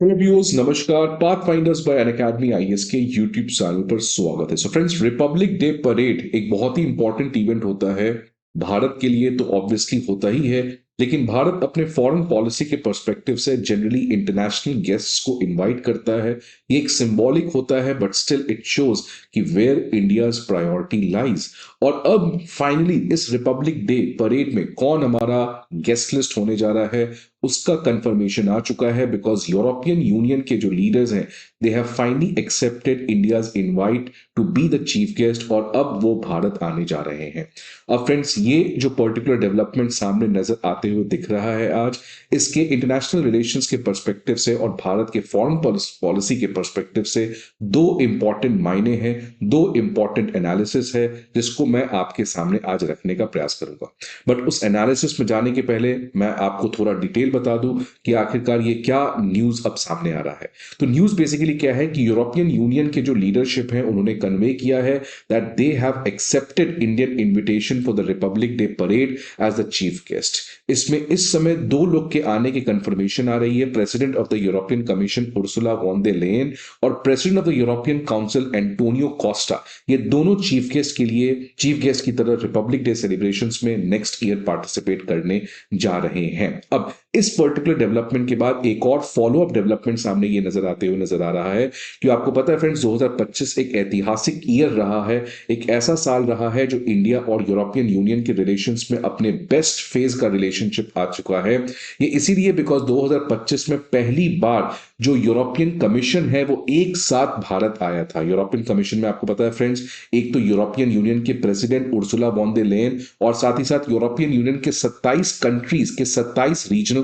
Hello viewers, नमस्कार। Path finders bye Unacademy IAS के YouTube channel पर स्वागत है। So friends, Republic Day parade एक बहुत ही इंपॉर्टेंट इवेंट होता है भारत के लिए, तो ऑब्वियसली होता ही है। लेकिन भारत अपने फॉरेन पॉलिसी के पर्सपेक्टिव से जनरली इंटरनेशनल गेस्ट्स को इनवाइट करता है। ये एक सिंबॉलिक होता है, बट स्टिल इट शोज कि वेयर इंडियाज प्रायोरिटी लाइज। और अब फाइनली इस रिपब्लिक डे परेड में कौन हमारा गेस्ट लिस्ट होने जा रहा है, उसका कंफर्मेशन आ चुका है। बिकॉज यूरोपियन यूनियन के जो लीडर्स हैं, they have finally accepted India's invite to be the chief guest, और अब वो भारत आने जा रहे हैं। अब फ्रेंड्स, ये जो पर्टिकुलर डेवलपमेंट सामने नजर आते हुए दिख रहा है आज, इसके इंटरनेशनल रिलेशंस के पर्सपेक्टिव से और भारत के फॉरेन पॉलिसी के पर्सपेक्टिव से दो इंपॉर्टेंट मायने हैं, दो इंपॉर्टेंट एनालिसिस है, जिसको मैं आपके सामने आज रखने का प्रयास करूंगा। बट उस एनालिसिस में जाने के पहले मैं आपको थोड़ा डिटेल बता दूं कि आखिरकार ये क्या न्यूज अब सामने आ रहा है। तो न्यूज बेसिकली क्या है कि यूरोपियन यूनियन के जो लीडरशिप है, उन्होंने कन्वे किया है that they have accepted Indian invitation for the Republic Day parade as the chief guest. इसमें इस समय दो लोग के आने की कंफर्मेशन आ रही है, president of the European Commission Ursula von der Leyen और president of the European Council Antonio Costa. ये दोनों चीफ गेस्ट की तरह रिपब्लिक डे सेलिब्रेशंस में नेक्स्ट ईयर पार्टिसिपेट करने जा रहे हैं। अब इस पर्टिकुलर डेवलपमेंट के बाद एक और फॉलो अप डेवलपमेंट सामने ये नजर आते हुए नजर आ रहा है कि आपको पता है फ्रेंड्स, 2025 एक ऐतिहासिक ईयर रहा है, एक ऐसा साल रहा है जो इंडिया और यूरोपियन यूनियन के रिलेशंस में अपने बेस्ट फेज का रिलेशनशिप आ चुका है। ये इसीलिए बिकॉज 2025 में पहली बार जो यूरोपियन कमीशन है वो एक साथ भारत आया था। यूरोपियन कमीशन में आपको पता है फ्रेंड्स, एक तो यूरोपियन यूनियन के president Ursula von der Leyen और साथ ही साथ यूरोपियन यूनियन के 27 कंट्रीज के 27 रीजनल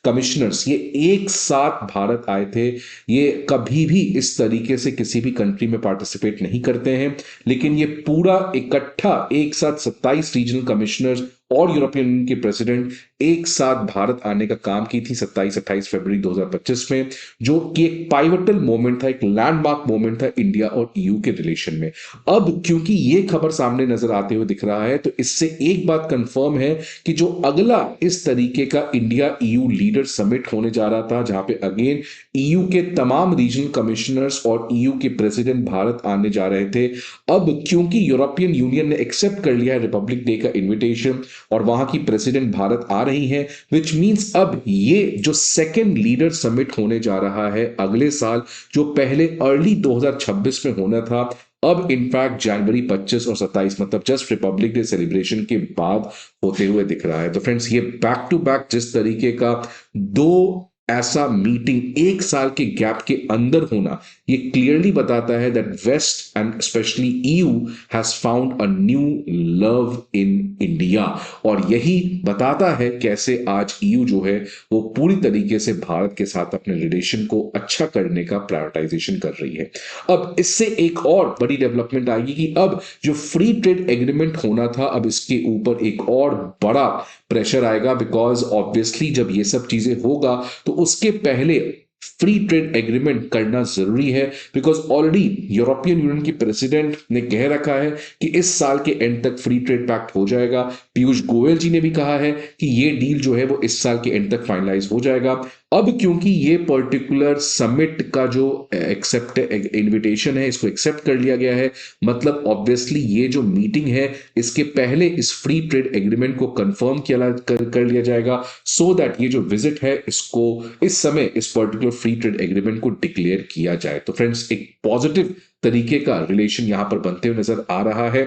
कमिश्नर्स ये एक साथ भारत आए थे। ये कभी भी इस तरीके से किसी भी कंट्री में पार्टिसिपेट नहीं करते हैं, लेकिन ये पूरा इकट्ठा एक साथ 27 रीजनल कमिश्नर्स और यूरोपियन यूनियन के प्रेसिडेंट एक साथ भारत आने का काम की थी 27-28 फरवरी 2025 में, जो कि एक पाइवटल मोमेंट था, एक लैंडमार्क मोमेंट था इंडिया और ईयू के रिलेशन में। अब क्योंकि ये खबर सामने नजर आते हुए दिख रहा है, तो इससे एक बात कंफर्म है कि जो अगला इस तरीके का इंडिया ईयू लीडर समिट होने जा रहा था, जहां पे अगेन ईयू के तमाम रीजनल कमिश्नर्स और ईयू के प्रेसिडेंट भारत आने जा रहे थे, अब क्योंकि यूरोपियन यूनियन ने एक्सेप्ट कर लिया है रिपब्लिक डे का इन्विटेशन और वहां की प्रेसिडेंट भारत आ रही है, विच मींस अब ये जो सेकेंड लीडर समिट होने जा रहा है अगले साल, जो पहले अर्ली 2026 में होना था, अब इनफैक्ट जनवरी 25 और 27 मतलब जस्ट रिपब्लिक डे सेलिब्रेशन के बाद होते हुए दिख रहा है। तो फ्रेंड्स, ये बैक टू बैक जिस तरीके का दो ऐसा मीटिंग एक साल के गैप के अंदर होना, ये क्लियरली बताता है that west and specially EU has found a new love in India. और यही बताता है कैसे आज ईयू जो है वो पूरी तरीके से भारत के साथ अपने रिलेशन को अच्छा करने का प्रायोरिटाइजेशन कर रही है। अब इससे एक और बड़ी डेवलपमेंट आएगी कि अब जो फ्री ट्रेड एग्रीमेंट होना था, अब इसके ऊपर एक और बड़ा प्रेशर आएगा, बिकॉज ऑब्वियसली जब ये सब चीजें होगा तो उसके पहले फ्री ट्रेड एग्रीमेंट करना जरूरी है। बिकॉज ऑलरेडी यूरोपियन यूनियन की प्रेसिडेंट ने कह रखा है कि इस साल के एंड तक फ्री ट्रेड पैक्ट हो जाएगा। पीयूष गोयल जी ने भी कहा है कि ये डील जो है वो इस साल के एंड तक फाइनलाइज हो जाएगा। अब क्योंकि ये पर्टिकुलर समिट का जो एक्सेप्ट इनविटेशन है, इसको एक्सेप्ट कर लिया गया है, मतलब ऑब्वियसली ये जो मीटिंग है इसके पहले इस फ्री ट्रेड एग्रीमेंट को कंफर्म कर लिया जाएगा, सो दैट ये जो विजिट है इसको इस समय इस पर्टिकुलर फ्री ट्रेड एग्रीमेंट को डिक्लेयर किया जाए। तो फ्रेंड्स, एक पॉजिटिव तरीके का रिलेशन यहां पर बनते हुए नजर आ रहा है।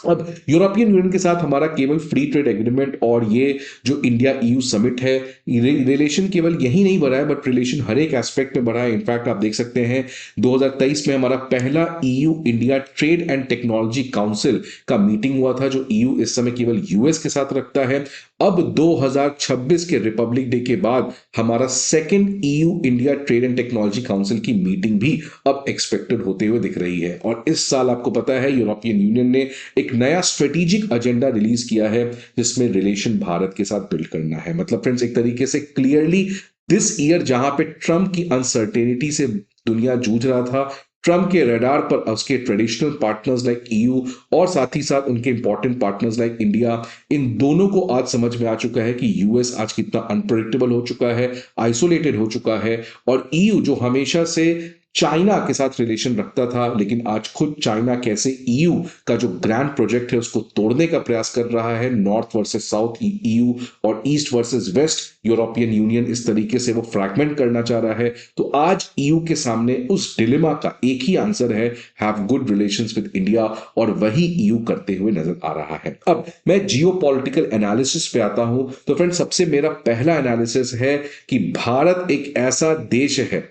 अब यूरोपियन यूनियन के साथ हमारा केवल फ्री ट्रेड एग्रीमेंट और ये जो इंडिया ईयू समिट है, रिलेशन केवल यही नहीं बढ़ा है, बट रिलेशन हर एक एस्पेक्ट में बढ़ा है। इनफैक्ट आप देख सकते हैं 2023 में हमारा पहला EU India trade and technology council का मीटिंग हुआ था, जो ईयू इस समय केवल यूएस के साथ रखता है। अब 2026 के रिपब्लिक डे के बाद हमारा second EU India trade and technology council की मीटिंग भी अब एक्सपेक्टेड होते हुए दिख रही है। और इस साल आपको पता है यूरोपियन यूनियन ने एक नया स्ट्रेटेजिक एजेंडा रिलीज किया है, जिसमें रिलेशन भारत के साथ बिल्ड करना है। मतलब फ्रेंड्स, एक तरीके से क्लियरली दिस ईयर जहां पे ट्रम्प की अनसर्टेनिटी से दुनिया जूझ रहा था, ट्रम्प के रडार पर उसके ट्रेडिशनल पार्टनर्स लाइक ईयू और साथ ही साथ उनके इंपॉर्टेंट पार्टनर्स लाइक इंडिया, इन दोनों को आज समझ में आ चुका है कि यूएस आज कितना अनप्रेडिक्टेबल हो चुका है, आइसोलेटेड हो चुका है। और ईयू जो हमेशा से चाइना के साथ रिलेशन रखता था, लेकिन आज खुद चाइना कैसे ईयू का जो ग्रैंड प्रोजेक्ट है उसको तोड़ने का प्रयास कर रहा है, नॉर्थ वर्सेस साउथ ईयू और east versus West European union, इस तरीके से वो फ्रैगमेंट करना चाह रहा है। तो आज ईयू के सामने उस डिलेमा का एक ही आंसर है, have good relations with India, और वही ईयू करते हुए नजर आ रहा है। अब मैं जियोपॉलिटिकल एनालिसिस पे आता हूं, तो फ्रेंड सबसे मेरा पहला एनालिसिस है कि भारत एक ऐसा देश है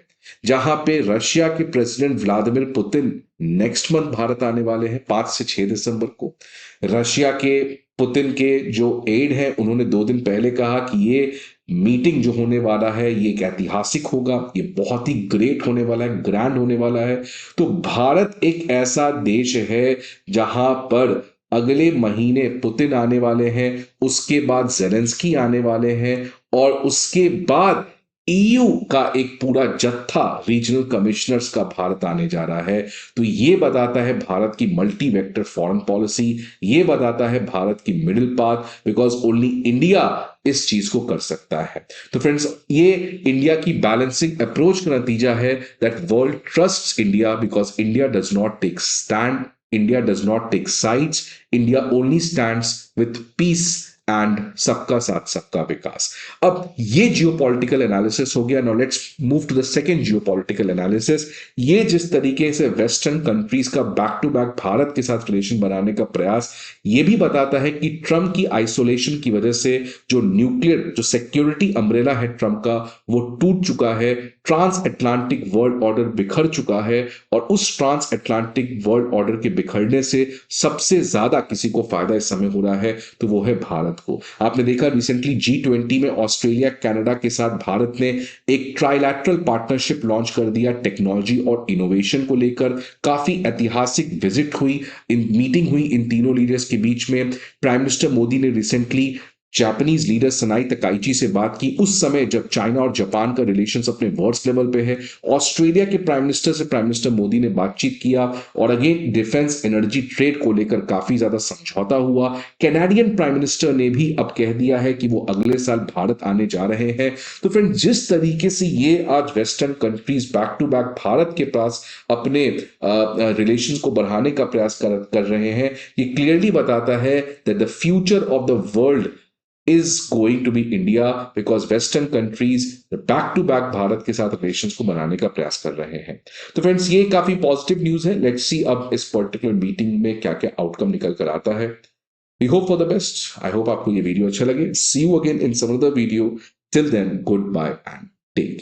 जहां पे रशिया के president Vladimir Putin next month Bharat आने वाले हैं, 5 से 6 दिसंबर को। रशिया के पुतिन के जो एड है, उन्होंने 2 दिन पहले कहा कि ये मीटिंग जो होने वाला है ये एक ऐतिहासिक होगा, ये बहुत ही ग्रेट होने वाला है, ग्रैंड होने वाला है। तो भारत एक ऐसा देश है जहां पर अगले महीने पुतिन आने वाले हैं, उसके बाद जेलेंस्की आने वाले हैं, और उसके बाद ईयू का एक पूरा जत्था रीजनल कमिश्नर्स का भारत आने जा रहा है। तो ये बताता है भारत की मल्टी वेक्टर फॉरेन पॉलिसी, ये बताता है भारत की middle path, because only India इस चीज को कर सकता है। तो फ्रेंड्स, ये इंडिया की बैलेंसिंग अप्रोच का नतीजा है that world trusts India because India does not take stand, India does not take sides, India only stands with peace and सबका साथ सबका विकास। अब ये जियोपॉलिटिकल एनालिसिस हो गया। Now let's move to the second geopolitical analysis. ये जिस तरीके से वेस्टर्न कंट्रीज का बैक टू बैक भारत के साथ रिलेशन बनाने का प्रयास, ये भी बताता है कि ट्रम्प की आइसोलेशन की वजह से जो न्यूक्लियर जो सिक्योरिटी अम्ब्रेला है ट्रम्प का, वो टूट चुका है, ट्रांस अटलांटिक वर्ल्ड ऑर्डर बिखर चुका है, और उस ट्रांस अटलांटिक वर्ल्ड ऑर्डर के बिखरने से सबसे ज्यादा किसी को फायदा इस समय हो रहा है, तो वो है भारत को। आपने देखा रिसेंटली G20 में ऑस्ट्रेलिया कनाडा के साथ भारत ने एक ट्राइलैटरल पार्टनरशिप लॉन्च कर दिया टेक्नोलॉजी और इनोवेशन को लेकर। काफी ऐतिहासिक विजिट हुई, इन मीटिंग हुई इन तीनों लीडर्स के बीच में। प्राइम मिनिस्टर मोदी ने रिसेंटली जापानीज लीडर सनाई तकाइची से बात की, उस समय जब चाइना और जापान का रिलेशंस अपने वर्स्ट लेवल पे है। ऑस्ट्रेलिया के प्राइम मिनिस्टर से प्राइम मिनिस्टर मोदी ने बातचीत किया, और अगेन डिफेंस एनर्जी ट्रेड को लेकर काफी ज्यादा समझौता हुआ। कैनेडियन प्राइम मिनिस्टर ने भी अब कह दिया है कि वो अगले साल भारत आने जा रहे हैं। तो फ्रेंड, जिस तरीके से ये आज western countries back to back Bharat के पास अपने रिलेशंस को बढ़ाने का प्रयास कर रहे हैं, ये क्लियरली बताता है that the future of the world is going to be India, because Western countries back to back Bharat के साथ रिलेशंस को बनाने का प्रयास कर रहे हैं। तो फ्रेंड्स, ये काफी पॉजिटिव न्यूज है। लेट्स सी अब इस पर्टिकुलर मीटिंग में क्या क्या आउटकम निकल कर आता है। We hope for the best. I hope आपको ये वीडियो अच्छा लगे। See you again in some other video. Till then, goodbye and take care.